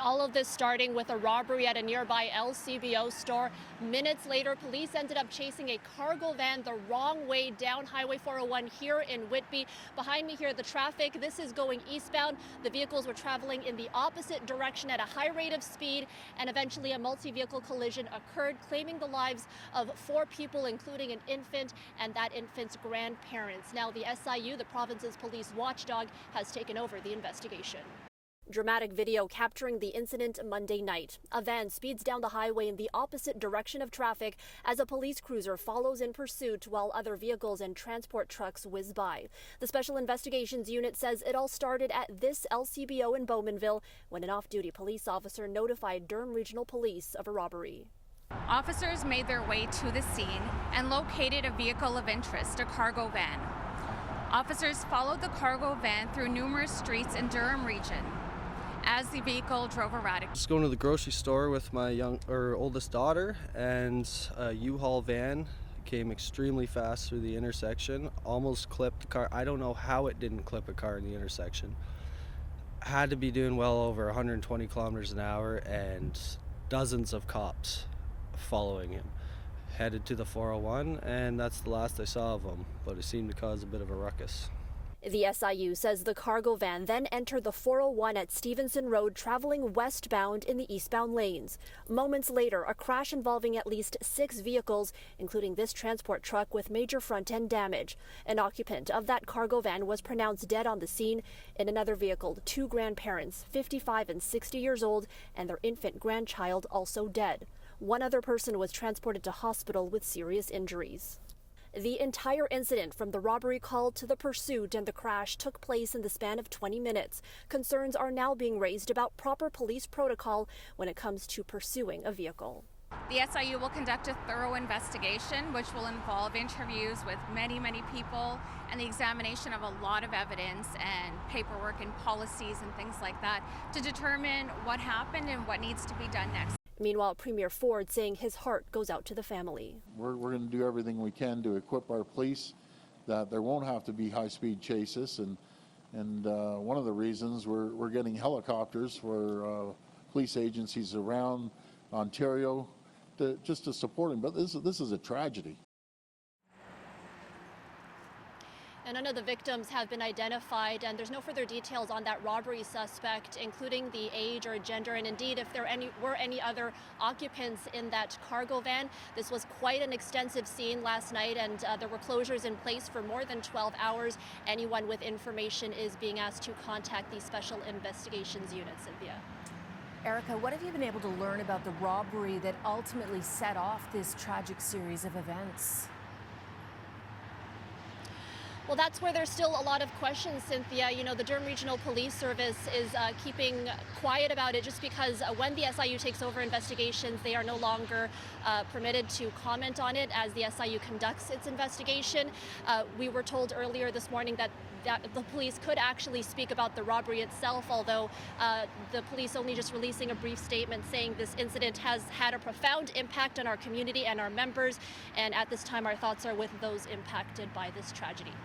all of this starting with a robbery at a nearby LCBO store. Minutes later, police ended up chasing a cargo van the wrong way down Highway 401 here in Whitby. Behind me here, the traffic, this is going eastbound. The vehicles were traveling in the opposite direction at a high rate of speed, and eventually a multi-vehicle collision occurred, claiming the lives of 4 people, including an infant and that infant's grandparents. Now, the SIU, the province's police watchdog, has taken over the investigation. Dramatic video capturing the incident Monday night. A van speeds down the highway in the opposite direction of traffic as a police cruiser follows in pursuit while other vehicles and transport trucks whiz by. The Special Investigations Unit says it all started at this LCBO in Bowmanville when an off-duty police officer notified Durham Regional Police of a robbery. Officers made their way to the scene and located a vehicle of interest, a cargo van. Officers followed the cargo van through numerous streets in Durham region as the vehicle drove erratic. Just going to the grocery store with my oldest daughter, and a U-Haul van came extremely fast through the intersection, almost clipped the car. I don't know how it didn't clip a car in the intersection. Had to be doing well over 120 kilometers an hour, and dozens of cops following him. Headed to the 401, and that's the last I saw of him, but it seemed to cause a bit of a ruckus. The SIU says the cargo van then entered the 401 at Stevenson Road, traveling westbound in the eastbound lanes. Moments later, a crash involving at least 6 vehicles, including this transport truck with major front-end damage. An occupant of that cargo van was pronounced dead on the scene. In another vehicle, 2 grandparents, 55 and 60 years old, and their infant grandchild also dead. 1 other person was transported to hospital with serious injuries. The entire incident, from the robbery call to the pursuit and the crash, took place in the span of 20 minutes. Concerns are now being raised about proper police protocol when it comes to pursuing a vehicle. The SIU will conduct a thorough investigation, which will involve interviews with many people and the examination of a lot of evidence and paperwork and policies and things like that to determine what happened and what needs to be done next. Meanwhile, Premier Ford saying his heart goes out to the family. We're going to do everything we can to equip our police that there won't have to be high-speed chases, and one of the reasons we're getting helicopters for police agencies around Ontario just to support them. But this is a tragedy. And none of the victims have been identified, and there's no further details on that robbery suspect, including the age or gender, and indeed if there were any other occupants in that cargo van. This was quite an extensive scene last night, and there were closures in place for more than 12 hours. Anyone with information is being asked to contact the Special Investigations Unit. Cynthia. Erica, what have you been able to learn about the robbery that ultimately set off this tragic series of events? Well, that's where there's still a lot of questions, Cynthia. You know, the Durham Regional Police Service is keeping quiet about it just because when the SIU takes over investigations, they are no longer permitted to comment on it as the SIU conducts its investigation. We were told earlier this morning that the police could actually speak about the robbery itself, although the police only just releasing a brief statement saying this incident has had a profound impact on our community and our members, and at this time our thoughts are with those impacted by this tragedy.